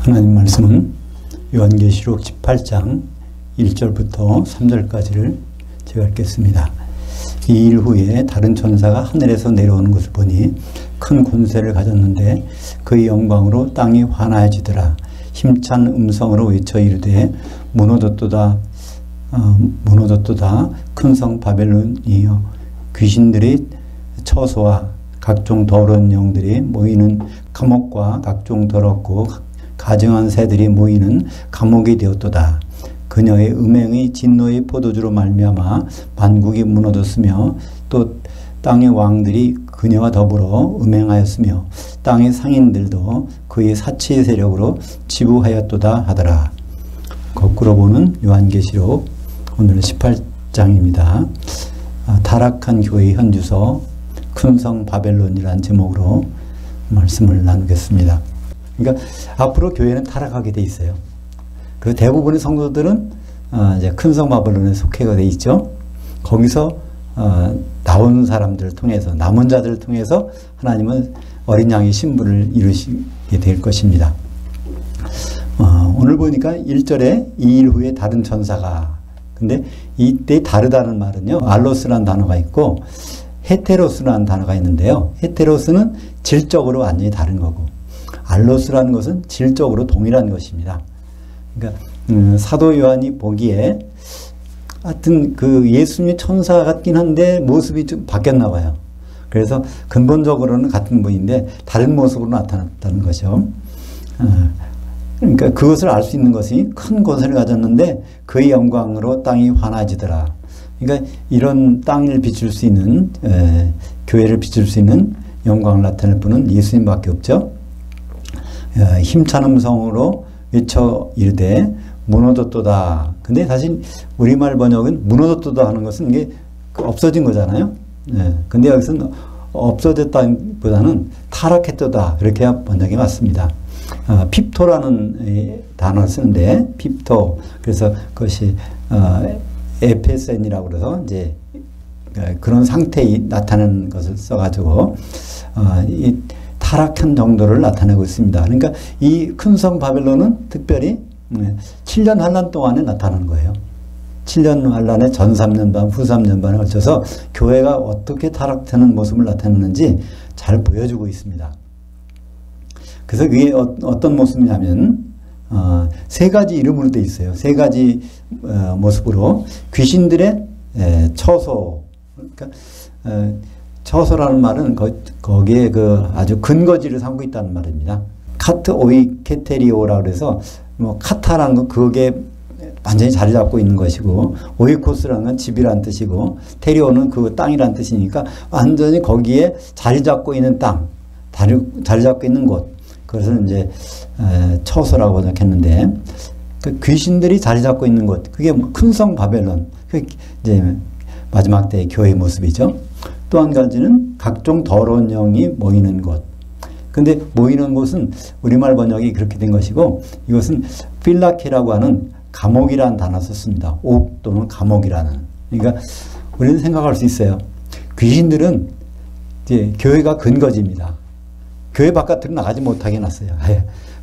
하나님 말씀은 요한계시록 18장 1절부터 3절까지를 제가 읽겠습니다. 이 일 후에 다른 천사가 하늘에서 내려오는 것을 보니 큰 권세를 가졌는데 그의 영광으로 땅이 환하여지더라. 힘찬 음성으로 외쳐 이르되 무너졌도다 무너졌도다 큰 성 바벨론이여 귀신들의 처소와 각종 더러운 영들이 모이는 감옥과 각종 더럽고 가증한 새들이 모이는 감옥이 되었도다. 그녀의 음행의 진노의 포도주로 말미암아 만국이 무너졌으며 또 땅의 왕들이 그녀와 더불어 음행하였으며 땅의 상인들도 그의 사치의 세력으로 지부하였도다 하더라. 거꾸로 보는 요한계시록 오늘은 18장입니다. 타락한 교회의 현주소 큰성 바벨론이라는 제목으로 말씀을 나누겠습니다. 그러니까 앞으로 교회는 타락하게 돼 있어요. 그 대부분의 성도들은 이제 큰성 바벨론에 속해가 돼 있죠. 거기서 나온 사람들을 통해서 남은 자들을 통해서 하나님은 어린 양의 신부를 이루시게 될 것입니다. 오늘 보니까 1절에 이 일 후에 다른 천사가, 근데 이때 다르다는 말은요 알로스라는 단어가 있고 헤테로스라는 단어가 있는데요. 헤테로스는 질적으로 완전히 다른 거고 알로스라는 것은 질적으로 동일한 것입니다. 그러니까 사도 요한이 보기에 하여튼 그 예수님이 천사 같긴 한데 모습이 좀 바뀌었나 봐요. 그래서 근본적으로는 같은 분인데 다른 모습으로 나타났다는 거죠. 그러니까 그것을 알 수 있는 것이 큰 권세를 가졌는데 그의 영광으로 땅이 환해지더라. 그러니까 이런 땅을 비출 수 있는 교회를 비출 수 있는 영광을 나타낼 분은 예수님밖에 없죠. 힘찬 음성으로 외쳐 이르되 무너졌도다. 근데 사실 우리말 번역은 무너졌도다 하는 것은 이게 없어진 거잖아요. 근데 여기서는 없어졌다보다는 타락했도다. 그렇게 번역이 맞습니다. 핍토라는 단어를 쓰는데 핍토. 그래서 그것이 에페센이라고 그래서 이제 그런 상태에 나타내는 것을 써가지고 이 타락한 정도를 나타내고 있습니다. 그러니까 이 큰 성 바벨론은 특별히 7년 환란 동안에 나타나는 거예요. 7년 환란의 전 3년 반, 후 3년 반에 걸쳐서 교회가 어떻게 타락하는 모습을 나타내는지 잘 보여주고 있습니다. 그래서 그게 어떤 모습이냐면 세 가지 이름으로 되어 있어요. 세 가지 모습으로 귀신들의 처소. 그러니까 처소라는 말은 거기에 그 아주 근거지를 삼고 있다는 말입니다. 카트 오이 케테리오라 그래서 뭐 카타라는 건 그게 완전히 자리 잡고 있는 것이고 오이코스라는 건 집이란 뜻이고 테리오는 그 땅이란 뜻이니까 완전히 거기에 자리 잡고 있는 땅, 자리 잡고 있는 곳. 그것을 이제 처소라고 번역했는데 그 귀신들이 자리 잡고 있는 곳, 그게 큰 성 바벨론, 그게 이제 마지막 때의 교회의 모습이죠. 또 한 가지는 각종 더러운 영이 모이는 곳. 근데 모이는 곳은 우리말 번역이 그렇게 된 것이고 이것은 필라케라고 하는 감옥이라는 단어 썼습니다. 옥 또는 감옥이라는. 그러니까 우리는 생각할 수 있어요. 귀신들은 이제 교회가 근거지입니다. 교회 바깥으로 나가지 못하게 해놨어요.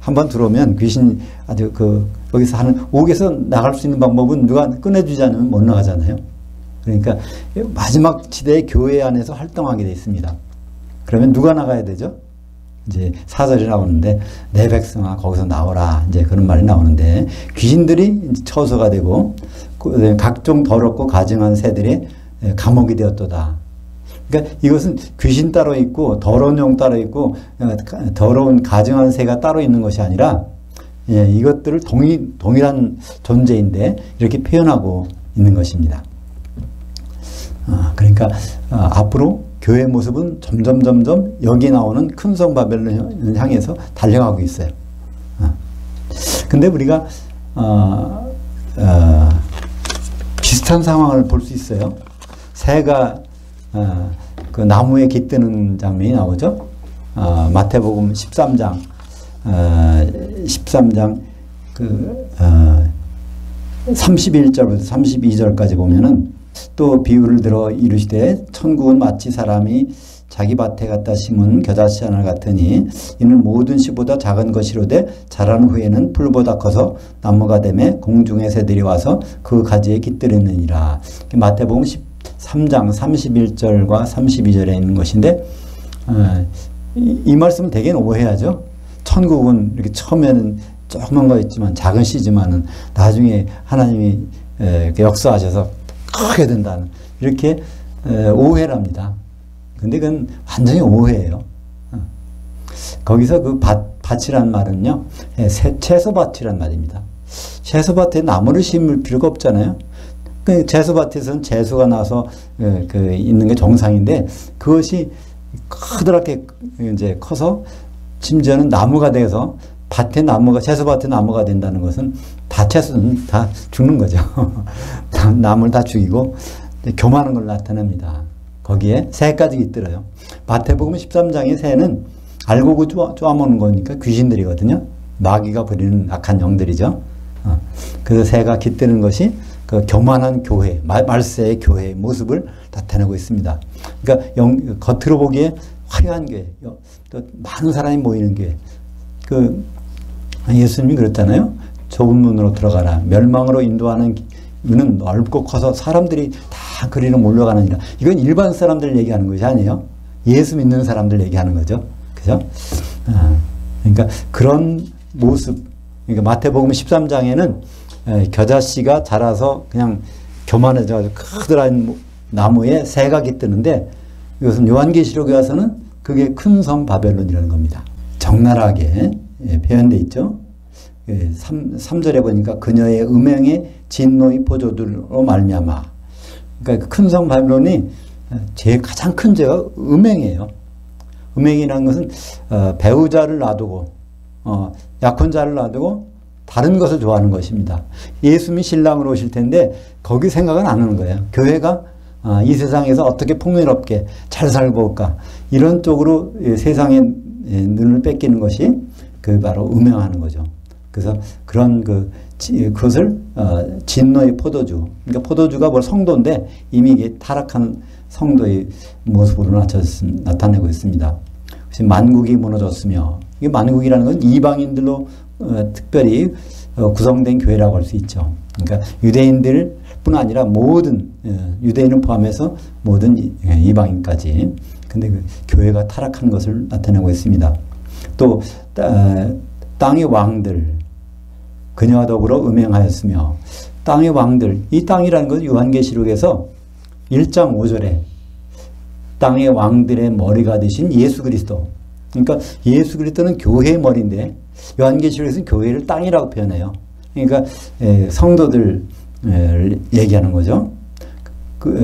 한번 들어오면 귀신 아주 거기서 하는 옥에서 나갈 수 있는 방법은 누가 꺼내주지 않으면 못 나가잖아요. 그러니까 마지막 시대의 교회 안에서 활동하게 되어 있습니다. 그러면 누가 나가야 되죠? 이제 사절이 나오는데 내 백성아 거기서 나오라 이제 그런 말이 나오는데 귀신들이 처소가 되고 각종 더럽고 가증한 새들이 감옥이 되었도다. 그러니까 이것은 귀신 따로 있고 더러운 영 따로 있고 더러운 가증한 새가 따로 있는 것이 아니라 이것들을 동일한 존재인데 이렇게 표현하고 있는 것입니다. 그러니까 앞으로 교회의 모습은 점점 여기 나오는 큰 성 바벨론을 향해서 달려가고 있어요. 근데 우리가 비슷한 상황을 볼 수 있어요. 새가 그 나무에 깃드는 장면이 나오죠. 마태복음 13장 31절부터 32절까지 보면은 또 비유를 들어 이르시되 천국은 마치 사람이 자기 밭에 갖다 심은 겨자씨 하나 같으니 이는 모든 씨보다 작은 것이로되 자란 후에는 풀보다 커서 나무가 되매 공중의 새들이 와서 그 가지에 깃들이느니라. 마태복음 13장 31절과 32절에 있는 것인데 이 말씀은 대개는 오해하죠. 천국은 이렇게 처음에는 조그만 거였지만 작은 씨지만은 나중에 하나님이 역사하셔서 크게 된다는 이렇게 오해를 합니다. 근데 그건 완전히 오해예요. 거기서 그 밭이란 말은요, 채소밭이란 말입니다. 채소밭에 나무를 심을 필요가 없잖아요. 그 채소밭에서는 채소가 나서 있는 게 정상인데 그것이 커다랗게 이제 커서 심지어는 나무가 돼서 채소밭에 나무가 된다는 것은 다 채소는 다 죽는 거죠. 나무를 다 죽이고 교만한 걸 나타냅니다. 거기에 새까지 깃들어요. 마태복음 13장의 새는 알고 쪼아먹는 거니까 귀신들이거든요. 마귀가 부리는 악한 영들이죠. 그래서 새가 깃드는 것이 그 교만한 교회, 말세의 교회의 모습을 나타내고 있습니다. 그러니까 겉으로 보기에 화려한 교회, 또 많은 사람이 모이는 교회. 예수님이 그랬잖아요. 좁은 문으로 들어가라. 멸망으로 인도하는 문은 넓고 커서 사람들이 다 그리로 몰려가느니라. 이건 일반 사람들 얘기하는 것이 아니에요. 예수 믿는 사람들 얘기하는 거죠. 그죠? 그러니까 그런 모습. 그러니까 마태복음 13장에는 겨자씨가 자라서 그냥 교만해져가지고 커다란 나무에 새가 깃드는데 이것은 요한계시록에 와서는 그게 큰 성 바벨론이라는 겁니다. 적나라하게 표현되어 있죠. 3절에 보니까 그녀의 음행의 진노의 포도들로 말미암아. 그러니까 큰 성 바벨론이 가장 큰 죄가 음행이에요. 음행이라는 것은 배우자를 놔두고 약혼자를 놔두고 다른 것을 좋아하는 것입니다. 예수님이 신랑으로 오실 텐데 거기 생각은 안 하는 거예요. 교회가 이 세상에서 어떻게 풍요롭게 잘 살고 올까 이런 쪽으로 세상의 눈을 뺏기는 것이 바로 음행하는 거죠. 그래서 그런 그것을 진노의 포도주, 그러니까 포도주가 성도인데 이미 이게 타락한 성도의 모습으로 나타내고 있습니다. 그래서 만국이 무너졌으며, 이게 만국이라는 건 이방인들로 특별히 구성된 교회라고 할 수 있죠. 그러니까 유대인들뿐 아니라 모든 유대인을 포함해서 모든 이방인까지. 근데 그 교회가 타락한 것을 나타내고 있습니다. 또 땅의 왕들, 그녀와 더불어 음행하였으며, 땅의 왕들, 이 땅이라는 건 요한계시록에서 1장 5절에 땅의 왕들의 머리가 되신 예수 그리스도. 그러니까 예수 그리스도는 교회의 머리인데 요한계시록에서는 교회를 땅이라고 표현해요. 그러니까 성도들 얘기하는 거죠.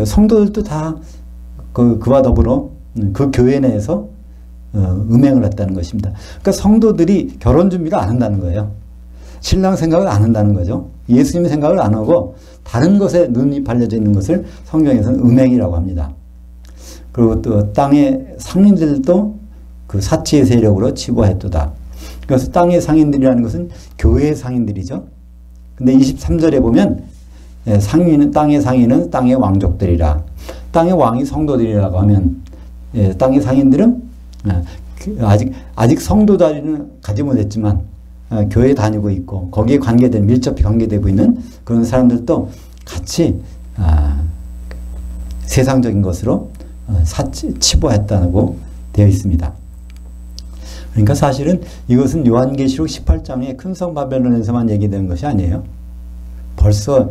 성도들도 다 그와 더불어 그 교회 내에서 음행을 했다는 것입니다. 그러니까 성도들이 결혼 준비를 안 한다는 거예요. 신랑 생각을 안 한다는 거죠. 예수님 생각을 안 하고 다른 것에 눈이 발려져 있는 것을 성경에서는 음행이라고 합니다. 그리고 또 땅의 상인들도 그 사치의 세력으로 치부했도다. 그래서 땅의 상인들이라는 것은 교회의 상인들이죠. 근데 23절에 보면 땅의 상인은 땅의 왕족들이라. 땅의 왕이 성도들이라고 하면 땅의 상인들은 아직 성도 자리는 가지 못했지만 교회에 다니고 있고 거기에 밀접히 관계되고 있는 그런 사람들도 같이 세상적인 것으로 치부했다고 되어 있습니다. 그러니까 사실은 이것은 요한계시록 18장의 큰 성 바벨론에서만 얘기되는 것이 아니에요. 벌써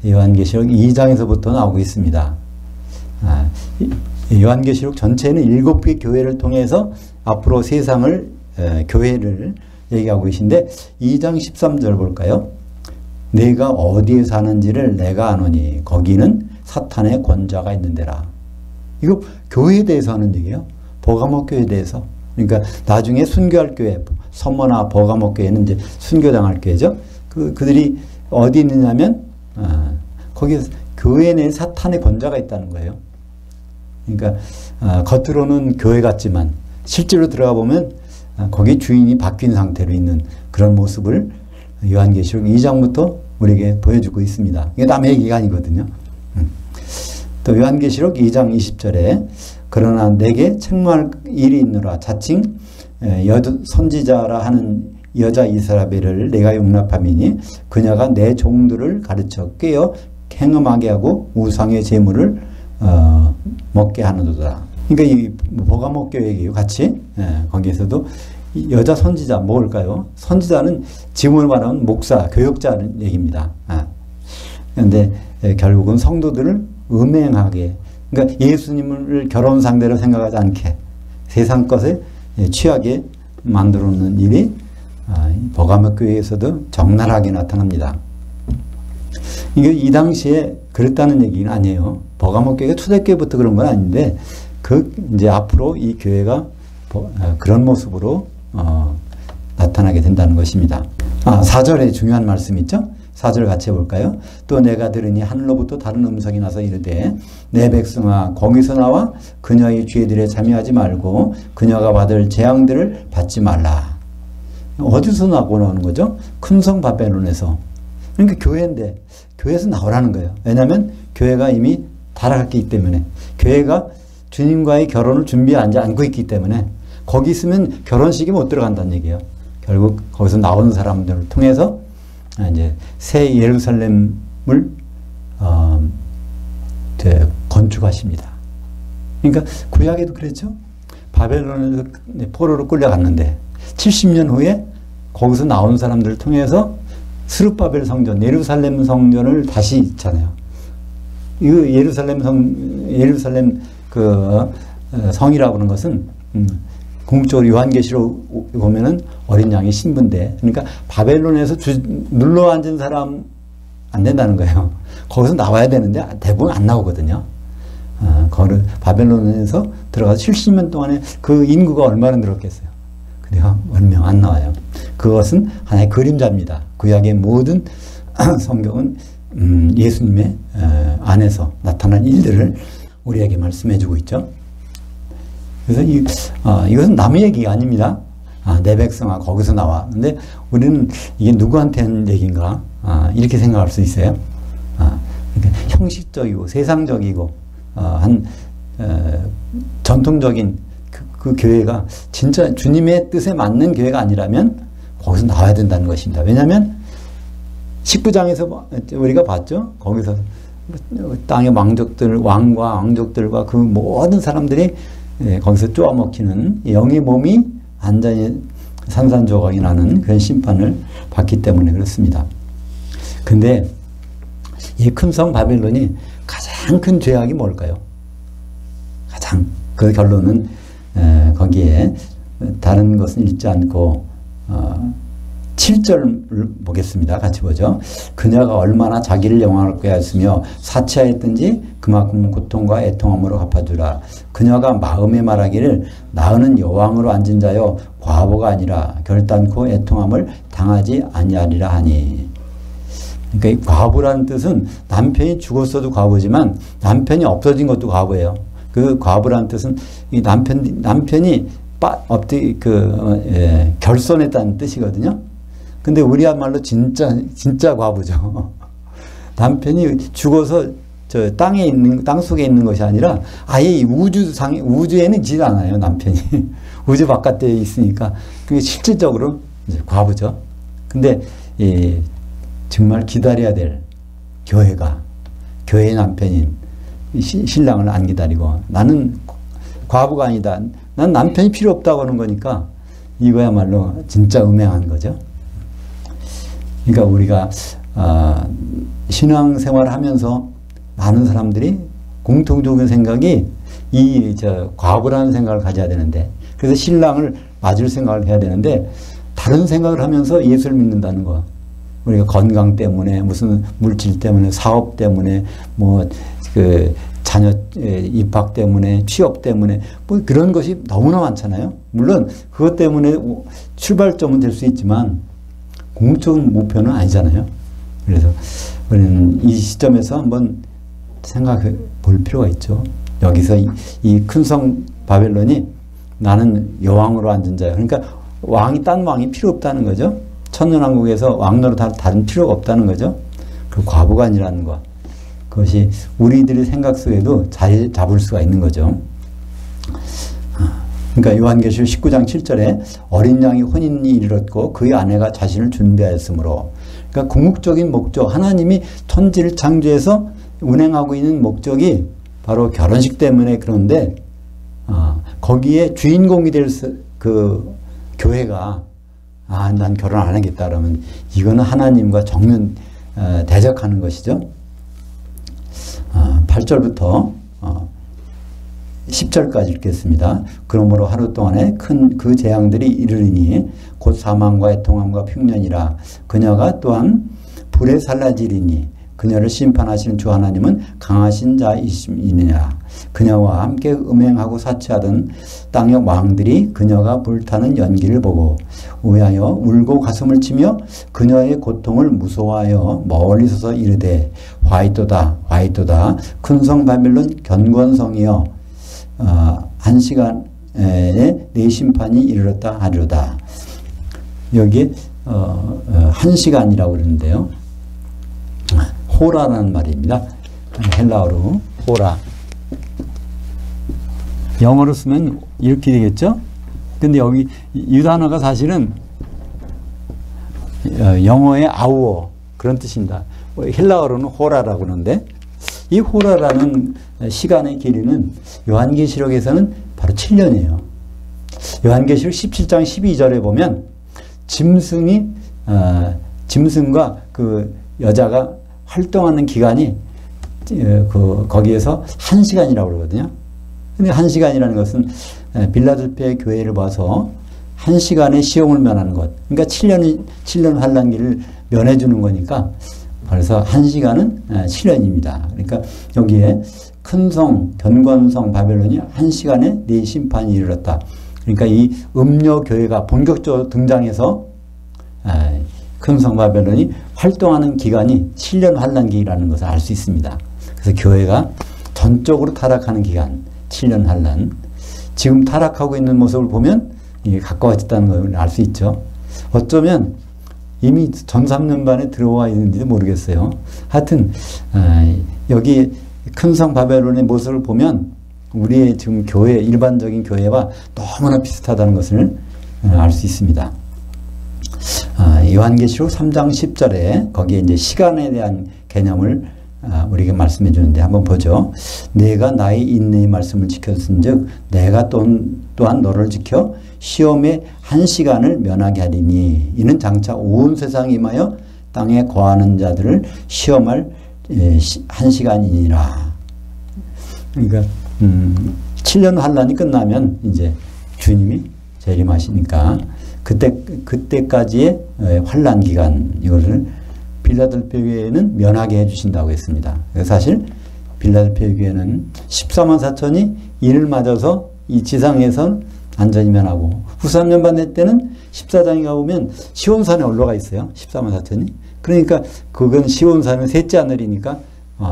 요한계시록 2장에서부터 나오고 있습니다. 요한계시록 전체는 7개 교회를 통해서 앞으로 세상을 교회를 얘기하고 계신데 2장 13절 볼까요? 내가 어디에 사는지를 내가 아노니 거기는 사탄의 권좌가 있는 데라. 이거 교회에 대해서 하는 얘기예요. 버가모 교회에 대해서. 그러니까 나중에 순교할 교회, 서머나 버가모 교회는 이제 순교당할 교회죠. 그들이 어디 있느냐면 거기 교회 내에 사탄의 권좌가 있다는 거예요. 그러니까 겉으로는 교회 같지만 실제로 들어가 보면 거기 주인이 바뀐 상태로 있는 그런 모습을 요한계시록 2장부터 우리에게 보여주고 있습니다. 이게 남의 얘기가 아니거든요. 또 요한계시록 2장 20절에 그러나 내게 책망할 일이 있노라. 자칭 선지자라 하는 여자 이스라엘을 내가 용납함이니 그녀가 내 종들을 가르쳐 깨어 행음하게 하고 우상의 제물을 먹게 하는도다. 그러니까 이 버가모 교회예요. 같이 거기에서도 여자 선지자 뭘까요? 선지자는 지금으로 말하면 목사, 교역자는 얘기입니다. 그런데 결국은 성도들을 음행하게, 그러니까 예수님을 결혼 상대로 생각하지 않게 세상 것에 취하게 만들어 놓는 일이 버가모 교회에서도 적나라하게 나타납니다. 이게 이 당시에 그랬다는 얘기는 아니에요. 버가모 교회가 초대교회부터 그런 건 아닌데 이제 앞으로 이 교회가 그런 모습으로 나타나게 된다는 것입니다. 4절에 중요한 말씀 있죠? 4절 같이 해볼까요? 또 내가 들으니 하늘로부터 다른 음성이 나서 이르되 내 백성아 거기서 나와 그녀의 죄들에 참여하지 말고 그녀가 받을 재앙들을 받지 말라. 어디서 나오는 거죠? 큰 성 바벨론에서. 그러니까 교회인데 교회에서 나오라는 거예요. 왜냐하면 교회가 이미 타락했기 때문에, 교회가 주님과의 결혼을 준비하지 않고 있기 때문에 거기 있으면 결혼식이 못 들어간다는 얘기예요. 결국 거기서 나오는 사람들을 통해서 이제 새 예루살렘을 건축하십니다. 그러니까 구약에도 그랬죠. 바벨론에서 포로로 끌려갔는데 70년 후에 거기서 나온 사람들을 통해서 스룹바벨 성전, 예루살렘 성전을 다시 있잖아요. 이 예루살렘 성이라고 하는 것은 궁극적으로 요한계시록 보면은 어린 양의 신부인데, 그러니까 바벨론에서 눌러 앉은 사람 안 된다는 거예요. 거기서 나와야 되는데 대부분 안 나오거든요. 바벨론에서 들어가서 70년 동안에 그 인구가 얼마나 늘었겠어요. 근데 몇 명 안 나와요. 그것은 하나의 그림자입니다. 구약의 모든 성경은 예수님의 안에서 나타난 일들을 우리에게 말씀해주고 있죠. 그래서 이것은 남의 얘기가 아닙니다. 내 백성아 거기서 나와. 근데 우리는 이게 누구한테 하는 얘기인가 이렇게 생각할 수 있어요. 그러니까 형식적이고 세상적이고 전통적인 그 교회가 진짜 주님의 뜻에 맞는 교회가 아니라면 거기서 나와야 된다는 것입니다. 왜냐하면 19장에서 우리가 봤죠. 거기서 땅의 왕족들, 왕과 왕족들과 그 모든 사람들이 거기서 쪼아먹히는 영의 몸이 완전히 산산조각이 나는 그런 심판을 받기 때문에 그렇습니다. 근데 이 큰 성 바벨론이 가장 큰 죄악이 뭘까요? 그 결론은 거기에 다른 것은 읽지 않고 7절을 보겠습니다. 같이 보죠. 그녀가 얼마나 자기를 영화롭게 하였으며 사치하였든지 그만큼 고통과 애통함으로 갚아주라. 그녀가 마음에 말하기를 나으는 여왕으로 앉은 자여 과부가 아니라 결단코 애통함을 당하지 아니하리라 하니. 그러니까 이 과부라는 뜻은 남편이 죽었어도 과부지만 남편이 없어진 것도 과부예요. 그 과부라는 뜻은 이 남편이 결손했다는 뜻이거든요. 근데 우리야말로 진짜 과부죠. 남편이 죽어서 저 땅 속에 있는 것이 아니라 아예 우주에는 있지 않아요. 남편이 우주 바깥에 있으니까 그게 실질적으로 이제 과부죠. 근데 정말 기다려야 될 교회의 남편인 신랑을 안 기다리고 나는 과부가 아니다. 난 남편이 필요 없다고 하는 거니까 이거야말로 진짜 음행한 거죠. 그러니까 우리가 신앙생활을 하면서 많은 사람들이 공통적인 생각이 과부라는 생각을 가져야 되는데, 그래서 신랑을 맞을 생각을 해야 되는데 다른 생각을 하면서 예수를 믿는다는 거. 우리가 건강 때문에, 무슨 물질 때문에, 사업 때문에, 자녀 입학 때문에, 취업 때문에, 그런 것이 너무나 많잖아요. 물론 그것 때문에 출발점은 될 수 있지만 궁극적인 목표는 아니잖아요. 그래서 우리는 이 시점에서 한번 생각해 볼 필요가 있죠. 여기서 이 큰 성 바벨론이 나는 여왕으로 앉은 자야. 그러니까 딴 왕이 필요 없다는 거죠. 천년왕국에서 왕 노릇할 다른 필요가 없다는 거죠. 그 과부가 아니라는 거. 그것이 우리들의 생각 속에도 자리 잡을 수가 있는 거죠. 그러니까 요한계시록 19장 7절에 어린 양이 혼인이 이르렀고 그의 아내가 자신을 준비하였으므로, 그러니까 궁극적인 목적, 하나님이 천지를 창조해서 운행하고 있는 목적이 바로 결혼식 때문에 그런데 거기에 주인공이 될 그 교회가 난 결혼 안 하겠다 그러면 이거는 하나님과 정면 대적하는 것이죠. 8절부터 10절까지 읽겠습니다. 그러므로 하루 동안에 큰 그 재앙들이 이르리니 곧 사망과 애통함과 흉년이라. 그녀가 또한 불에 살라지리니 그녀를 심판하시는 주 하나님은 강하신 자이심이니라. 그녀와 함께 음행하고 사치하던 땅의 왕들이 그녀가 불타는 연기를 보고 우야여 울고 가슴을 치며 그녀의 고통을 무서워하여 멀리 서서 이르되 화이토다 화이토다 큰 성 바벨론 견곤성이여 한 시간에 네 심판이 이르렀다 하리로다. 여기 한 시간이라고 그러는데요. 호라라는 말입니다. 헬라어로 호라. 영어로 쓰면 이렇게 되겠죠? 근데 여기 이 단어가 사실은 영어의 아우어 그런 뜻입니다. 헬라어로는 호라라고 그러는데 이 호라라는 시간의 길이는 요한계시록에서는 바로 7년이에요. 요한계시록 17장 12절에 보면 짐승과 그 여자가 활동하는 기간이 거기에서 1시간이라고 그러거든요. 근데 1시간이라는 것은 빌라델피아 교회를 봐서 1시간의 시험을 면하는 것. 그러니까 7년 환란기를 면해 주는 거니까 그래서 1시간은 7년입니다. 그러니까 여기에 큰 성, 견곤성 바벨론이 1시간에 네 심판이 이르렀다. 그러니까 이 음료 교회가 본격적으로 등장해서 큰 성 바벨론이 활동하는 기간이 7년 환란기라는 것을 알 수 있습니다. 그래서 교회가 전적으로 타락하는 기간, 7년 환란. 지금 타락하고 있는 모습을 보면 이게 가까워졌다는 걸 알 수 있죠. 어쩌면 이미 전 3년반에 들어와 있는지도 모르겠어요. 하여튼 여기 큰 성 바벨론의 모습을 보면 우리의 지금 교회, 일반적인 교회와 너무나 비슷하다는 것을 알 수 있습니다. 요한계시록 3장 10절에 거기에 이제 시간에 대한 개념을 우리에게 말씀해 주는데 한번 보죠. 내가 나의 인내의 말씀을 지켰은즉 내가 또한 너를 지켜 시험의 1시간을 면하게 하리니 이는 장차 온 세상에 임하여 땅에 거하는 자들을 시험할 1시간이니라. 그러니까 7년 환란이 끝나면 이제 주님이 재림하시니까 그때까지의 환란 기간 이것을 빌라델피아 교회는 면하게 해주신다고 했습니다. 사실 빌라델피아 교회는 14만 4천이 이를 맞아서 이 지상에서 안전히 면하고 후3년반 때는 14장에 가보면 시온산에 올라가 있어요. 14만 4천이. 그러니까 그건 시온산은 셋째 하늘이니까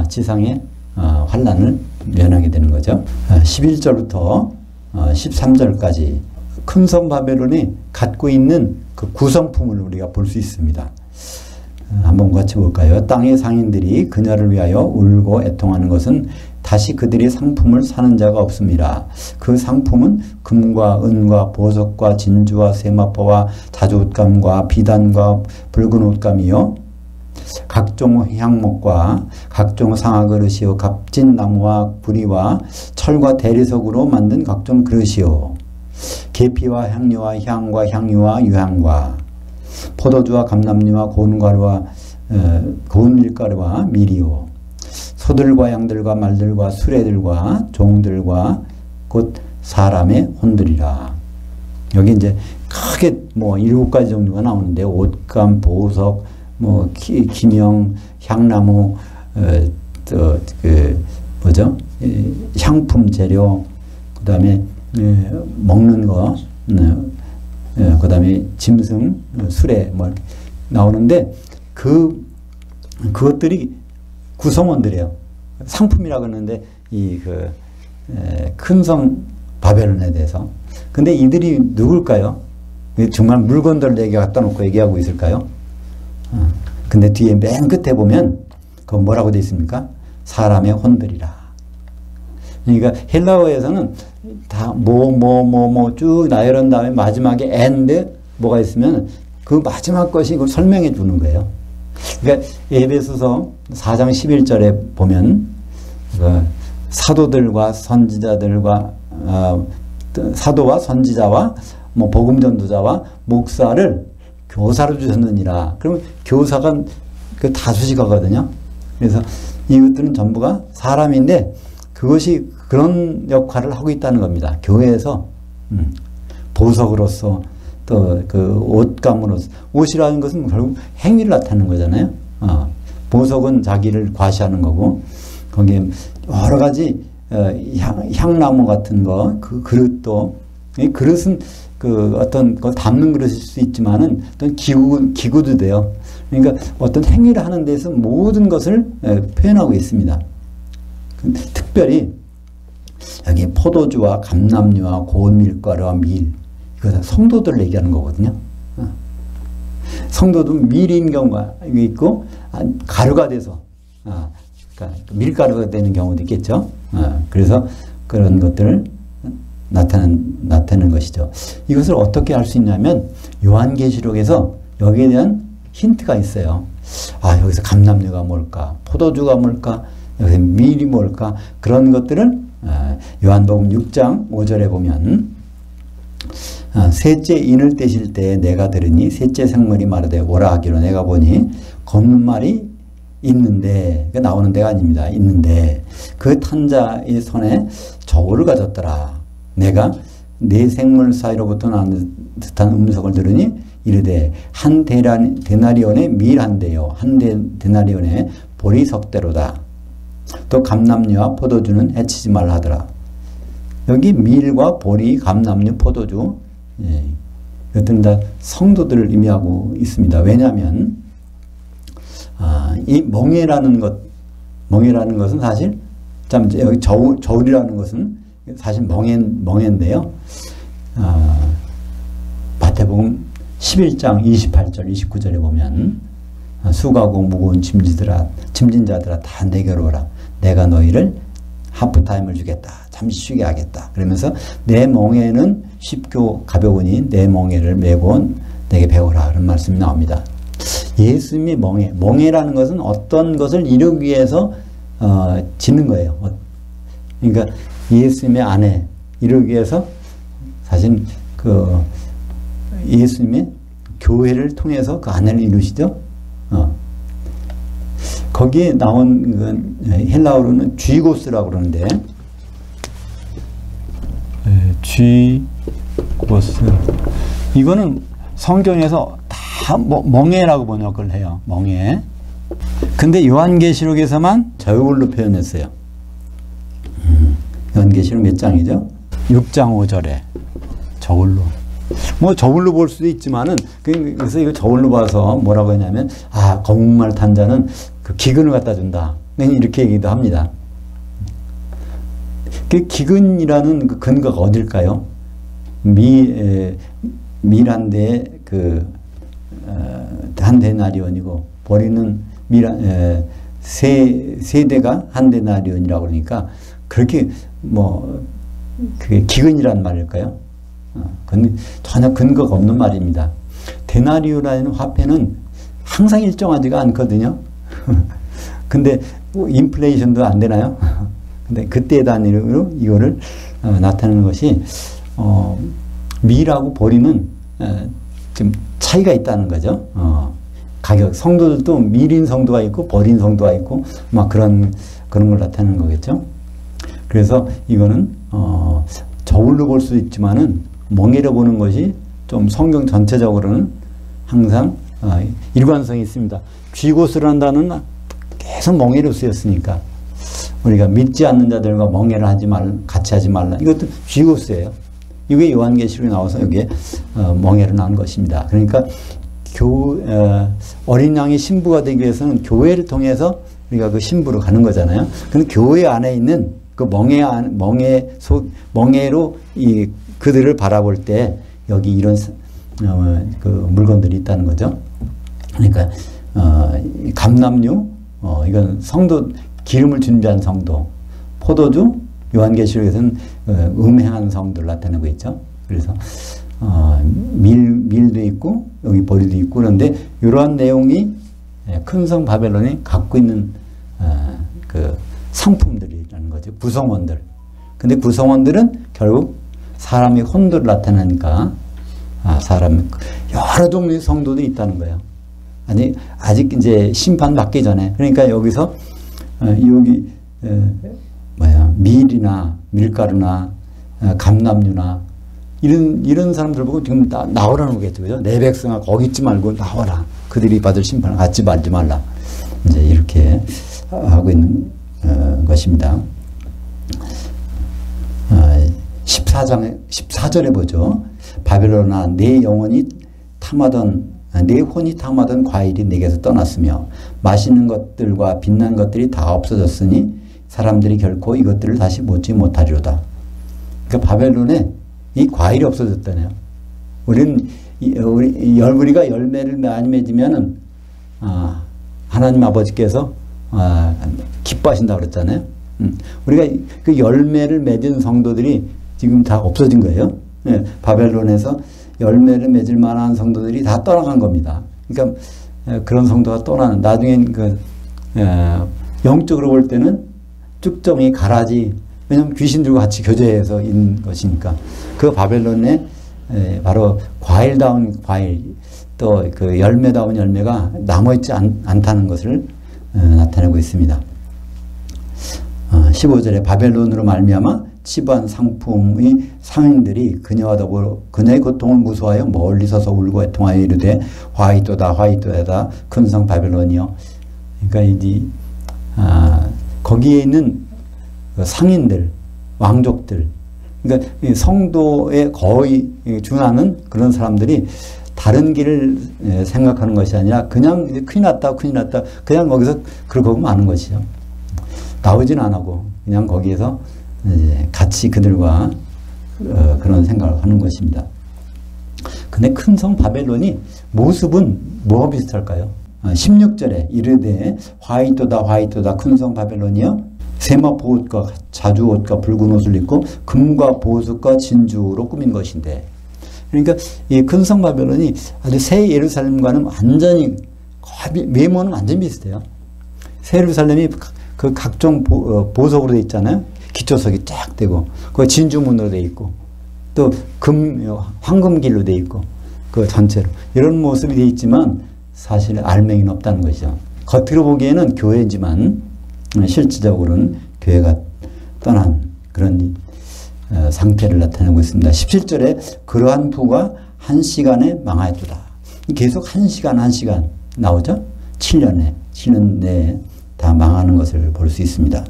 지상의 환란을 면하게 되는 거죠. 11절부터 13절까지 큰 성 바벨론이 갖고 있는 그 구성품을 우리가 볼 수 있습니다. 한번 같이 볼까요? 땅의 상인들이 그녀를 위하여 울고 애통하는 것은 다시 그들의 상품을 사는 자가 없습니다. 그 상품은 금과 은과 보석과 진주와 세마포와 자주옷감과 비단과 붉은 옷감이요 각종 향목과 각종 상아그릇이요 값진 나무와 구리와 철과 대리석으로 만든 각종 그릇이요 계피와 향료와 향과 향유와 유향과 포도주와 감람류와 고운가루와 고운 밀가루와 밀이요 소들과 양들과 말들과 수레들과 종들과 곧 사람의 혼들이라. 여기 이제 크게 뭐 7가지 정도가 나오는데 옷감, 보석, 뭐 기명, 향나무, 뭐죠? 향품 재료, 그다음에 먹는 거, 그다음에 짐승, 수레 뭐 이렇게 나오는데 그것들이 구성원들이에요. 상품이라고 하는데 이 큰 성 바벨론에 대해서. 근데 이들이 누굴까요? 정말 물건들을 얘기 갖다 놓고 얘기하고 있을까요? 근데 뒤에 맨 끝에 보면 그건 뭐라고 되어 있습니까? 사람의 혼들이라. 그러니까 헬라어에서는 다 쭉 나열한 다음에 마지막에 and 뭐가 있으면 그 마지막 것이 이걸 설명해 주는 거예요. 그러니까 에베소서 4장 11절에 보면 그 사도들과 선지자들과 사도와 선지자와 뭐 복음 전도자와 목사를 교사로 주셨느니라. 그러면 교사가 그 다수식어거든요. 그래서 이것들은 전부가 사람인데 그것이 그런 역할을 하고 있다는 겁니다. 교회에서 보석으로서 또 그 옷감으로서, 옷이라는 것은 결국 행위를 나타내는 거잖아요. 보석은 자기를 과시하는 거고, 거기에 여러 가지 향나무 같은 거, 그 그릇도, 이 그릇은 그 어떤 걸 담는 그릇일 수 있지만은 어떤 기구도 돼요. 그러니까 어떤 행위를 하는 데서 모든 것을 표현하고 있습니다. 특별히 여기 포도주와 감람류와 고운 밀가루와 밀, 이거 다 성도들을 얘기하는 거거든요. 성도도 밀인 경우가 있고 가루가 돼서 그러니까 밀가루가 되는 경우도 있겠죠. 그래서 그런 것들을 나타내는 것이죠. 이것을 어떻게 할 수 있냐면 요한계시록에서 여기에 대한 힌트가 있어요. 여기서 감람류가 뭘까? 포도주가 뭘까? 여기서 밀이 뭘까? 그런 것들을 요한복음 6장 5절에 보면 셋째 인을 떼실 때에 내가 들으니 셋째 생물이 말하되 오라 하기로 내가 보니 검은 말이 있는데, 나오는 데가 아닙니다. 있는데 그 탄 자의 손에 저울을 가졌더라. 내가 네 생물 사이로부터 나는 듯한 음성을 들으니 이르되 한 데나리온에 밀 한 대요 한 데나리온에 보리 석대로다. 또 감람류와 포도주는 해치지 말라 하더라. 여기 밀과 보리, 감람류, 포도주, 이것들은 다 성도들을 의미하고 있습니다. 왜냐하면 이 멍에라는 것은 사실 여기 저울이라는 것은 사실 멍에인데요. 마태복음 11장 28절 29절에 보면 수고하고 무거운 짐진 자들아 다 내게로 오라. 내가 너희를 하프타임을 주겠다. 잠시 쉬게 하겠다. 그러면서 내 멍에는 쉽고 가벼우니 내 멍에를 메고 내게 배우라. 그런 말씀이 나옵니다. 예수님의 멍에라는 것은 어떤 것을 이루기 위해서 짓는 거예요. 그러니까 예수님의 안에 이루기 위해서 사실 그 예수님의 교회를 통해서 그 안을 이루시죠. 거기에 나온 헬라어로는 쥐고스라고 그러는데, 쥐고스 이거는 성경에서 다 멍에라고 번역을 해요. 멍에. 근데 요한계시록에서만 저울로 표현했어요. 요한계시록 몇 장이죠? 6장 5절에 저울로. 뭐 저울로 볼 수도 있지만은, 그래서 이거 저울로 봐서 뭐라고 했냐면 검은 말 탄 자는 그 기근을 갖다 준다. 이렇게 얘기도 합니다. 그 기근이라는 그 근거가 어딜까요? 밀한 대에 한 데나리온이고 보리는 세 대가 한 데나리온이라고 그러니까 그렇게 그게 기근이란 말일까요? 근데 전혀 근거가 없는 말입니다. 데나리온이라는 화폐는 항상 일정하지가 않거든요. 근데 인플레이션도 안 되나요? 근데 그때 단위로 이거를 나타내는 것이 밀하고 보리는 좀 차이가 있다는 거죠. 가격, 성도들도 밀인 성도가 있고 보린 성도가 있고 막 그런 걸 나타내는 거겠죠. 그래서 이거는 저울로 볼 수 있지만은 멍에로 보는 것이 좀 성경 전체적으로는 항상 일관성이 있습니다. 쥐고스라는 단어는 계속 멍에로 쓰였으니까 우리가 믿지 않는 자들과 멍에를 같이 하지 말라. 이것도 쥐고스예요. 이게 요한계시록에 나와서 여기에 멍에로 나온 것입니다. 그러니까 어린 양의 신부가 되기 위해서는 교회를 통해서 우리가 그 신부로 가는 거잖아요. 근데 교회 안에 있는 그 멍에로 그들을 바라볼 때 여기 이런 그 물건들이 있다는 거죠. 그러니까 감람류, 이건 성도 기름을 준비한 성도, 포도주, 요한계시록에서는 음행한 성도를 나타내고 있죠. 그래서 밀도 있고 여기 보리도 있고 그런데 이러한 내용이 큰 성 바벨론이 갖고 있는 그 상품들이라는 거죠. 구성원들. 근데 구성원들은 결국 사람의 혼도를 나타내니까 사람 여러 종류의 성도도 있다는 거예요. 아직 이제 심판 받기 전에 그러니까 여기서 여기 밀이나 밀가루나 감람류나 이런 사람들 보고 지금 나오라는 거겠죠. 그죠? 내 백성아 거기 있지 말고 나와라. 그들이 받을 심판을 갖지 말지 말라. 이제 이렇게 하고 있는 것입니다. 14절에 보죠. 바벨론아 내 영혼이 탐하던 내 혼이 탐하던 과일이 내게서 떠났으며 맛있는 것들과 빛난 것들이 다 없어졌으니 사람들이 결코 이것들을 다시 먹지 못하리로다. 그러니까 바벨론에 이 과일이 없어졌다네요. 우리가 열매를 많이 맺으면은 하나님 아버지께서 기뻐하신다고 그랬잖아요. 우리가 그 열매를 맺은 성도들이 지금 다 없어진 거예요. 예, 바벨론에서 열매를 맺을 만한 성도들이 다 떠나간 겁니다. 그러니까 그런 성도가 떠나는 나중엔 영적으로 볼 때는 쭉정이 가라지. 왜냐하면 귀신들과 같이 교제해서 있는 것이니까 그 바벨론에 바로 과일다운 과일 또 그 열매다운 열매가 남아있지 않다는 것을 나타내고 있습니다. 15절에 바벨론으로 말미암아 치부한 상품의 상인들이 그녀와 더불어 그녀의 고통을 무서워하여 멀리 서서 울고 애통하여 이르되 화이토다 화이토다 큰 성 바벨론이여. 그러니까 이제 거기에 있는 상인들 왕족들 그러니까 성도에 거의 준하는 그런 사람들이 다른 길을 생각하는 것이 아니라 그냥 이제 큰일 났다 그냥 거기서 그러고 마는 것이죠. 나오진 안 하고 그냥 거기에서 이제 같이 그들과 그런 생각을 하는 것입니다. 근데 큰 성 바벨론이 모습은 뭐가 비슷할까요? 16절에 이르되 화이토다 큰 성 바벨론이여 세마포 옷과 자주 옷과 붉은 옷을 입고 금과 보석과 진주로 꾸민 것인데 그러니까 이 큰 성 바벨론이 아주 새 예루살렘과는 완전히 외모는 완전히 비슷해요. 새 예루살렘이 그 각종 보석으로 되어 있잖아요. 기초석이 쫙 되고 그 진주문으로 되어 있고 또 황금길로 되어 있고 그 전체로 이런 모습이 되어 있지만 사실 알맹이는 없다는 것이죠. 겉으로 보기에는 교회지만 실질적으로는 교회가 떠난 그런 상태를 나타내고 있습니다. 17절에 그러한 부가 한 시간에 망하였도다. 계속 한 시간 나오죠. 7년 내에 다 망하는 것을 볼 수 있습니다.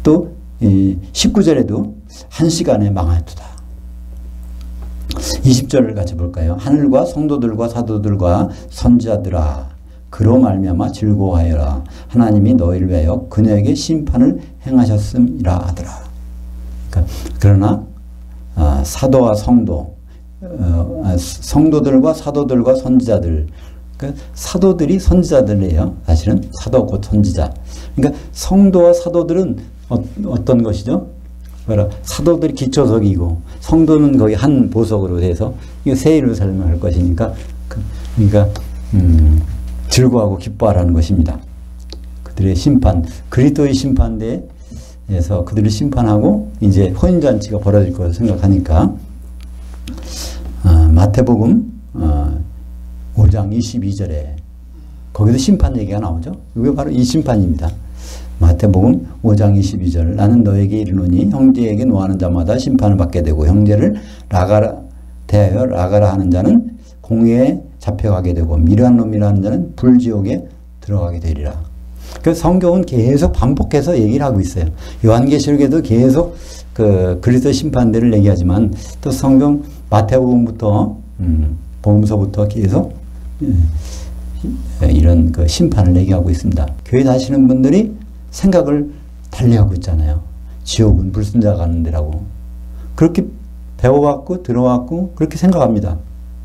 또 19절에도 한 시간에 망하였도다. 20절을 같이 볼까요? 하늘과 성도들과 사도들과 선지자들아 그로 말미암아 즐거워하여라. 하나님이 너희를 위하여 그녀에게 심판을 행하셨음이라 하더라. 그러나 사도와 성도, 성도들과 사도들과 선지자들, 그러니까 사도들이 선지자들이에요. 사실은 사도 곧 선지자. 그러니까 성도와 사도들은 어떤 것이죠? 사도들이 기초석이고 성도는 거기 한 보석으로 돼서 새 예루살렘을 할 것이니까 그러니까 즐거워하고 기뻐하라는 것입니다. 그들의 심판, 그리스도의 심판대에서 그들을 심판하고 이제 혼인잔치가 벌어질 것을 생각하니까 마태복음 5장 22절에 거기도 심판 얘기가 나오죠. 이게 바로 이 심판입니다. 마태복음 5장 22절 나는 너에게 이르노니 형제에게 노하는 자마다 심판을 받게 되고 형제를 대하여 라가라 하는 자는 공회에 잡혀가게 되고 미련한 놈이라는 자는 불지옥에 들어가게 되리라. 그 성경은 계속 반복해서 얘기를 하고 있어요. 요한계시록에도 계속 그 그리스도 심판대를 얘기하지만 또 성경 마태복음부터 복음서부터 계속 이런 그 심판을 얘기하고 있습니다. 교회 다니시는 분들이 생각을 달리하고 있잖아요. 지옥은 불순자가 가는 데라고. 그렇게 배워왔고 들어왔고 그렇게 생각합니다.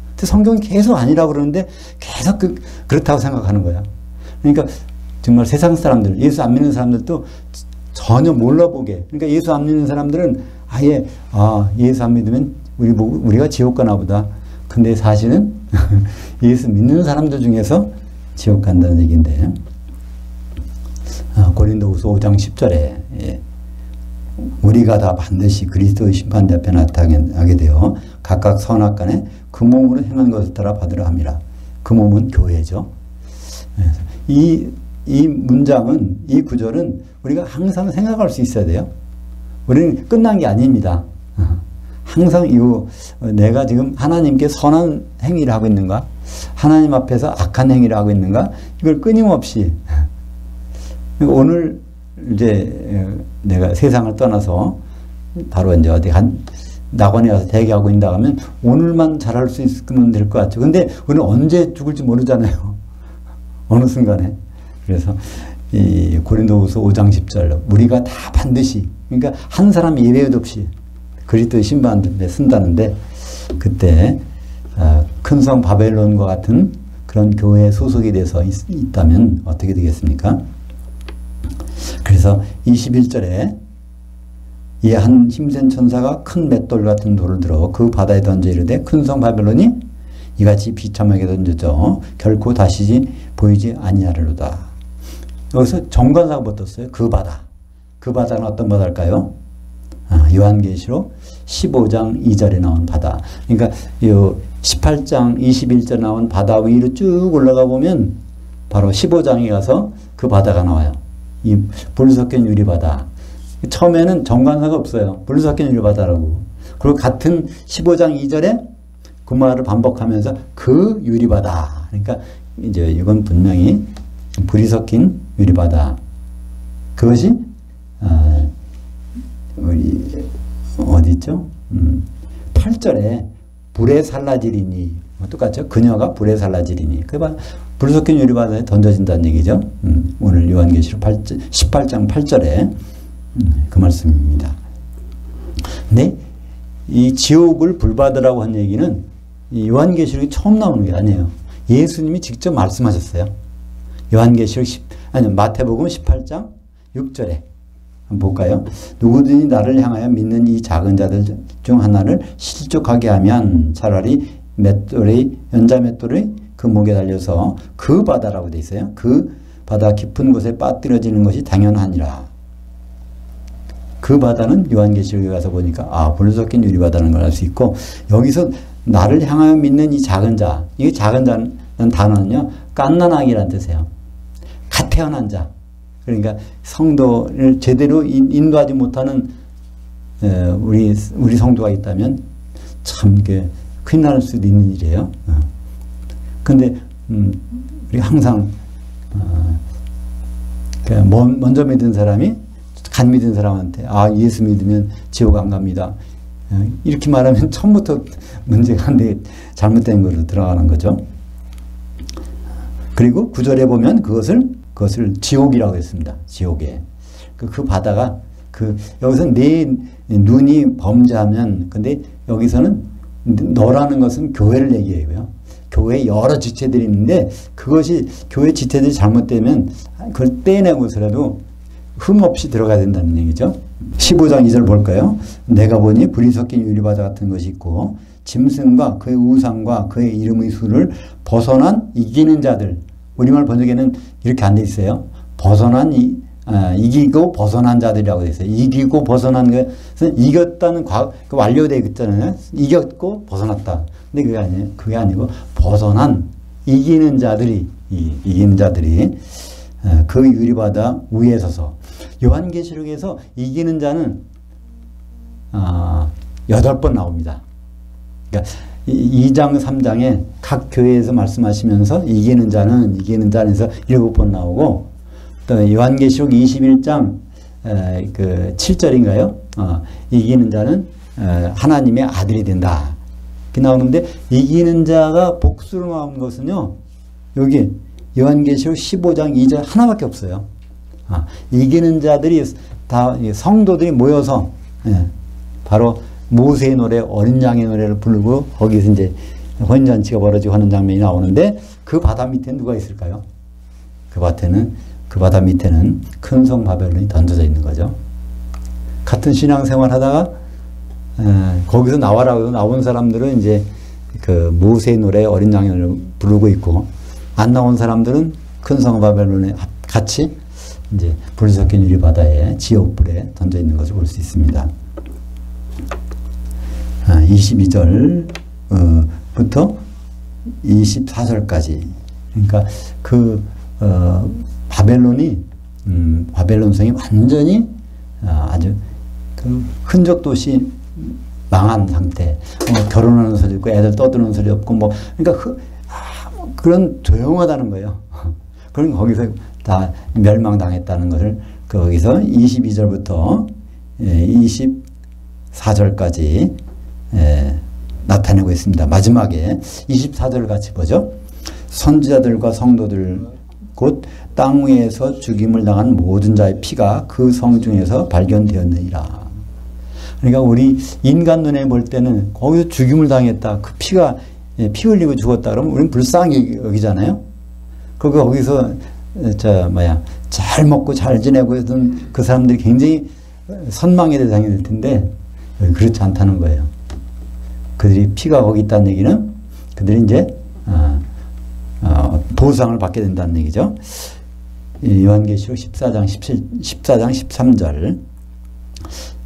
근데 성경은 계속 아니라고 그러는데 계속 그렇다고 생각하는 거야. 그러니까 정말 세상 사람들, 예수 안 믿는 사람들도 전혀 몰라보게. 그러니까 예수 안 믿는 사람들은 아예 예수 안 믿으면 우리가 지옥 가나 보다. 근데 사실은 예수 믿는 사람들 중에서 지옥 간다는 얘기인데, 고린도후서 5장 10절에 우리가 다 반드시 그리스도의 심판대 앞에 나타나게 되어 각각 선악간에 그 몸으로 행한 것을 따라 받으라 함이라. 그 몸은 교회죠. 이 문장은, 이 구절은 우리가 항상 생각할 수 있어야 돼요. 우리는 끝난 게 아닙니다. 항상 내가 지금 하나님께 선한 행위를 하고 있는가? 하나님 앞에서 악한 행위를 하고 있는가? 이걸 끊임없이. 오늘 이제 내가 세상을 떠나서 바로 이제 어디 낙원에 가서 대기하고 있다 하면 오늘만 잘할 수 있으면 될 것 같죠. 근데 우리는 언제 죽을지 모르잖아요. 어느 순간에. 그래서 이 고린도후서 5장 10절 우리가 다 반드시, 그러니까 한 사람 예외도 없이 그리스도의 신방에 쓴다는데, 그때 큰 성 바벨론과 같은 그런 교회에 소속이 돼서 있다면 어떻게 되겠습니까? 그래서 21절에 이 한 힘센 천사가 큰 맷돌 같은 돌을 들어 그 바다에 던져 이르되 큰 성 바벨론이 이같이 비참하게 던져져 결코 다시 보이지 아니하리로다. 여기서 정관사가 붙었어요. 그 바다. 그 바다는 어떤 바다일까요? 요한계시록 15장 2절에 나온 바다. 그러니까 요 18장 21절 나온 바다 위로 쭉 올라가 보면 바로 15장에 가서 그 바다가 나와요. 이 불 섞인 유리바다. 처음에는 정관사가 없어요. 불 섞인 유리바다라고. 그리고 같은 15장 2절에 그 말을 반복하면서 그 유리바다. 그러니까 이제 이건 분명히 불이 섞인 유리바다. 그것이 우리 어디 있죠? 8절에 불에 살라지리니, 똑같죠? 그녀가 불에 살라지리니. 불 섞인 유리바다에 던져진다는 얘기죠. 오늘 요한계시록 18장 8절에 그 말씀입니다. 근데 이 지옥을 불바다라고 한 얘기는 이 요한계시록이 처음 나오는 게 아니에요. 예수님이 직접 말씀하셨어요. 요한계시록 마태복음 18장 6절에 한번 볼까요? 누구든지 나를 향하여 믿는 이 작은 자들 중 하나를 실족하게 하면 차라리 연자 맷돌이 그 목에 달려서 그 바다라고 돼 있어요. 그 바다 깊은 곳에 빠뜨려지는 것이 당연하니라. 그 바다는 요한계시록에 가서 보니까 불 섞인 유리바다라는 걸 알 수 있고, 여기서 나를 향하여 믿는 이 작은 자, 이 작은 자는 단어는요 깐나나기라는 뜻이에요. 갓 태어난 자. 그러니까 성도를 제대로 인도하지 못하는 우리 성도가 있다면 참 큰일 날 수도 있는 일이에요. 근데 우리 항상 먼저 믿은 사람이 간 믿은 사람한테 예수 믿으면 지옥 안 갑니다. 이렇게 말하면 처음부터 문제가 안 돼, 잘못된 걸로 들어가는 거죠. 그리고 9절에 보면 그것을 지옥이라고 했습니다. 지옥에. 그 바다가 여기서 내 눈이 범죄하면, 근데 여기서는 너라는 것은 교회를 얘기해요. 교회 여러 지체들이 있는데 그것이 교회 지체들이 잘못되면 그걸 떼내고서라도 흠없이 들어가야 된다는 얘기죠. 15장 2절 볼까요? 내가 보니 불이 섞인 유리바다 같은 것이 있고 짐승과 그의 우상과 그의 이름의 수를 벗어난 이기는 자들. 우리말 번역에는 이렇게 안 돼 있어요. 이기고 벗어난 자들이라고 돼 있어요. 이기고 벗어난 것은 이겼다는 완료되어 있잖아요. 이겼고 벗어났다. 근데 그게 아니고 벗어난 이기는 자들이 그 유리바다 위에 서서. 요한계시록에서 이기는 자는 8번 나옵니다. 그러니까 2장 3장에 각 교회에서 말씀하시면서 이기는 자는 해서 7번 나오고, 또 요한계시록 21장 7절인가요? 이기는 자는 하나님의 아들이 된다. 이렇게 나오는데, 이기는 자가 복수로 나온 것은요, 여기 요한계시록 15장 2절 하나밖에 없어요. 이기는 자들이 다 성도들이 모여서 바로 모세의 노래, 어린 양의 노래를 부르고 거기서 이제 혼인잔치가 벌어지고 하는 장면이 나오는데, 그 바다 밑에 누가 있을까요? 그 밭에는 그 바다 밑에는 큰 성 바벨론이 던져져 있는 거죠. 같은 신앙생활 하다가 거기서 나와라고 나온 사람들은 이제 그 모세의 노래 어린 양을 부르고 있고, 안 나온 사람들은 큰 성 바벨론에 같이 이제 불 섞인 유리 바다에 지옥불에 던져 있는 것을 볼 수 있습니다. 22절부터 24절까지, 그러니까 그 바벨론이 바벨론 성이 완전히 아주 그 흔적도 없이 망한 상태. 결혼하는 소리 없고 애들 떠드는 소리 없고 뭐, 그러니까 그런 조용하다는 거예요. 그럼 거기서 다 멸망당했다는 것을 거기서 22절부터 24절까지 나타내고 있습니다. 마지막에 24절을 같이 보죠. 선지자들과 성도들 곧 땅 위에서 죽임을 당한 모든 자의 피가 그 성 중에서 발견되었느니라. 그러니까 우리 인간 눈에 볼 때는 거기서 죽임을 당했다, 그 피가 피 흘리고 죽었다 그러면 우리는 불쌍히 여기잖아요. 거기서 잘 먹고 잘 지내고 했던 그 사람들이 굉장히 선망의 대상이 될 텐데 그렇지 않다는 거예요. 그들이 피가 거기 있다는 얘기는 그들이 이제 보상을 받게 된다는 얘기죠. 요한계시록 14장 13절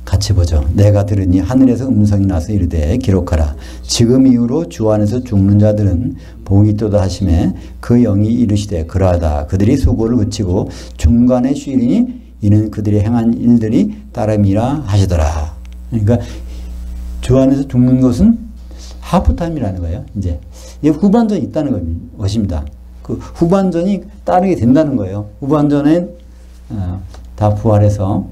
같이 보죠. 내가 들으니 하늘에서 음성이 나서 이르되 기록하라. 지금 이후로 주 안에서 죽는 자들은 복이 있도다 하시매 그 영이 이르시되 그러하다. 그들이 수고를 그치고 중간에 쉬리니 이는 그들이 행한 일들이 따름이라 하시더라. 그러니까 주 안에서 죽는 것은 하프타임이라는 거예요. 이제 후반전이 있다는 것입니다. 그 후반전이 따르게 된다는 거예요. 후반전엔 다 부활해서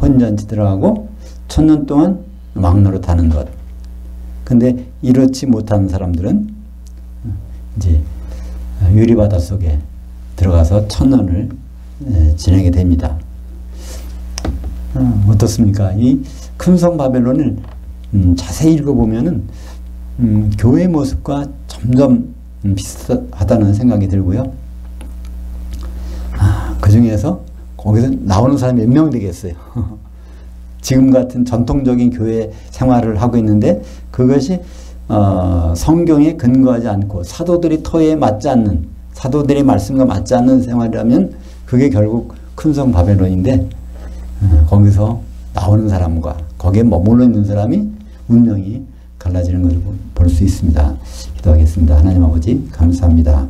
혼전지 들어가고 1000년 동안 왕노릇 하는 것. 근데 이렇지 못한 사람들은 이제 유리바다 속에 들어가서 1000년을 지내게 됩니다. 어떻습니까? 이 큰 성 바벨론을 자세히 읽어보면은 교회의 모습과 점점 비슷하다는 생각이 들고요. 그 중에서 거기서 나오는 사람이 몇 명 되겠어요? 지금 같은 전통적인 교회 생활을 하고 있는데 그것이 성경에 근거하지 않고 사도들이 터에 맞지 않는, 사도들의 말씀과 맞지 않는 생활이라면 그게 결국 큰 성 바벨론인데 거기서 나오는 사람과 거기에 머물러 있는 사람이 운명이 갈라지는 것을 볼 수 있습니다. 기도하겠습니다. 하나님 아버지 감사합니다.